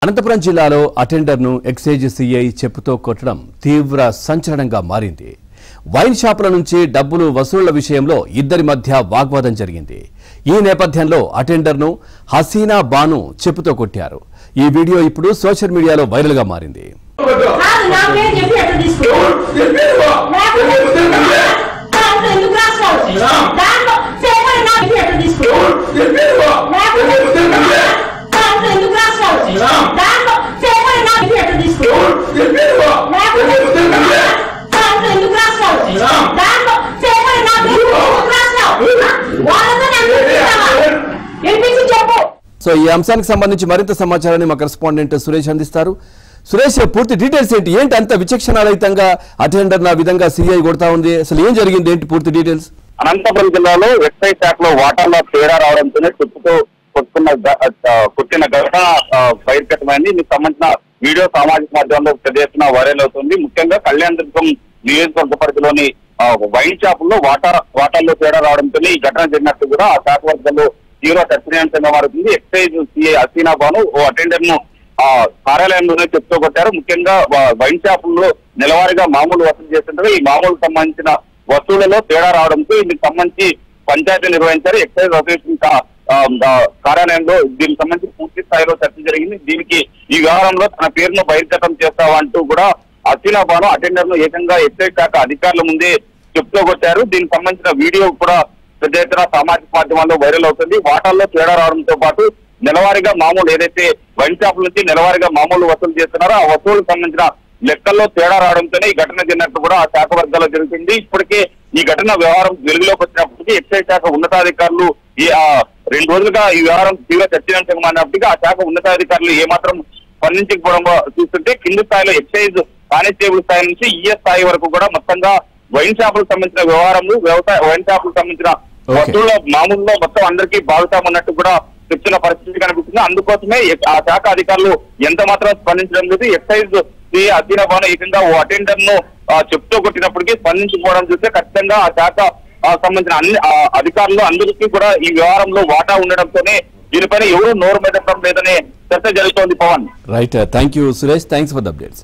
అనంతపురం జిల్లాలో అటెండర్ను excise CI చెప్పుతో కొట్టడం తీవ్ర సంచలనంగా మారింది. వైన్ షాపుల నుంచి డబ్బులు వసూళ్ల విషయంలో ఇద్దరి మధ్య వాగ్వాదం జరిగింది. ఈ నేపథ్యంలో అటెండర్ను హసీనా బాను చెప్పుతో కొట్టారు. ఈ వీడియో ఇప్పుడు సోషల్ మీడియాలో వైరల్ గా మారింది. సో ఈ అంశానికి సంబంధించి మరింత సమాచారాన్ని మా కరెస్పాండెంట్ సురేష్ అందిస్తారు. సురేష్, పూర్తి డీటెయిల్స్ ఏంటి అంత విచక్షణారహితంగా అటెండర్ నా విధంగా సిఐ కొడతా ఉంది? అసలు ఏం జరిగింది, ఏంటి పూర్తి డీటెయిల్స్? అనంతపురం జిల్లాలో ఎక్సైజ్ శాఖలో వాటాల్లో తేడా రావడంతోనే చెప్పుతో కొట్టిన ఘటన బహిర్గతమైంది. దీనికి సంబంధించిన వీడియో సామాజిక మాధ్యమంలో పెద్ద ఎత్తున వైరల్ అవుతుంది. ముఖ్యంగా కళ్యాణదుర్గం నియోజకవర్గ పరిధిలోని వైన్ షాపుల్లో వాటాల్లో తేడా రావడంతోనే ఈ ఘటన జరిగినట్టు కూడా ఆ శాఖ వర్గంలో తీవ్ర చర్చనీయాంశంగా మారుతుంది. ఎక్సైజ్ సిఐ హసీనా బాను ఓ అటెండర్ ను కార్యాలయంలోనే చెప్తూ కొట్టారు. ముఖ్యంగా వైన్ షాపుల్లో నెలవారీగా మామూలు వసూలు చేస్తుంటారు. ఈ మామూలుకు సంబంధించిన వసూళ్లలో తేడా రావడంతో ఇందుకు సంబంధించి పంచాయతీ నిర్వహించారు. ఎక్సైజ్ అసోసియేషన్ కార్యాలయంలో దీనికి సంబంధించి పూర్తి స్థాయిలో చర్చ జరిగింది. దీనికి ఈ వ్యవహారంలో తన పేరును బహిర్గతం చేస్తామంటూ కూడా హసీనా బాను అటెండర్ ను ఏకంగా ఎక్సైజ్ శాఖ అధికారుల ముందే చెప్తూ కొట్టారు. దీనికి సంబంధించిన వీడియో కూడా పెద్ద ఎత్తున సామాజిక మాధ్యమాల్లో వైరల్ అవుతుంది. వాటాల్లో తేడా రావడంతో పాటు నెలవారీగా మామూలు ఏదైతే వైన్ షాపుల నుంచి నెలవారీగా మామూలు వసూలు చేస్తున్నారో ఆ వసూలుకు సంబంధించిన లెక్కల్లో తేడా రావడంతోనే ఈ ఘటన జరిగినట్టు కూడా ఆ శాఖ వర్గాల్లో జరుగుతుంది. ఇప్పటికే ఈ ఘటన వ్యవహారం వెలుగులోకి వచ్చినప్పటికీ ఎక్సైజ్ శాఖ ఉన్నతాధికారులు ఈ 2 రోజులుగా ఈ వ్యవహారం తీవ్ర చర్చనీయాంశంగా మారినప్పటికీ ఆ శాఖ ఉన్నతాధికారులు ఏమాత్రం స్పందించకపోవడం చూస్తుంటే కింది స్థాయిలో ఎక్సైజ్ కానిస్టేబుల్ స్థాయి నుంచి ఈఎస్ స్థాయి వరకు కూడా మొత్తంగా వైన్ షాపులకు సంబంధించిన వ్యవహారంలో వైన్ షాపులకు సంబంధించిన వస్తువుల మామూలులో మొత్తం అందరికీ బాగుతామన్నట్టు కూడా చెప్తున్న పరిస్థితి కనిపిస్తుంది. అందుకోసమే ఆ శాఖ అధికారులు ఎంత మాత్రం స్పందించడం లేదు. ఎక్సైజ్ హసీనా బాను ఏకంగా ఓ అటెండర్ ను చెప్తూ కొట్టినప్పటికీ స్పందించుకోవడం చూస్తే ఖచ్చితంగా ఆ శాఖ సంబంధించిన అన్ని అధికారులు అందరికీ కూడా ఈ వ్యవహారంలో వాటా ఉండడంతోనే దీనిపైన ఎవరు నోరు మెదపడం లేదనే చర్చ జరుగుతోంది. Pawan, right, thank you Suresh, thanks for the updates.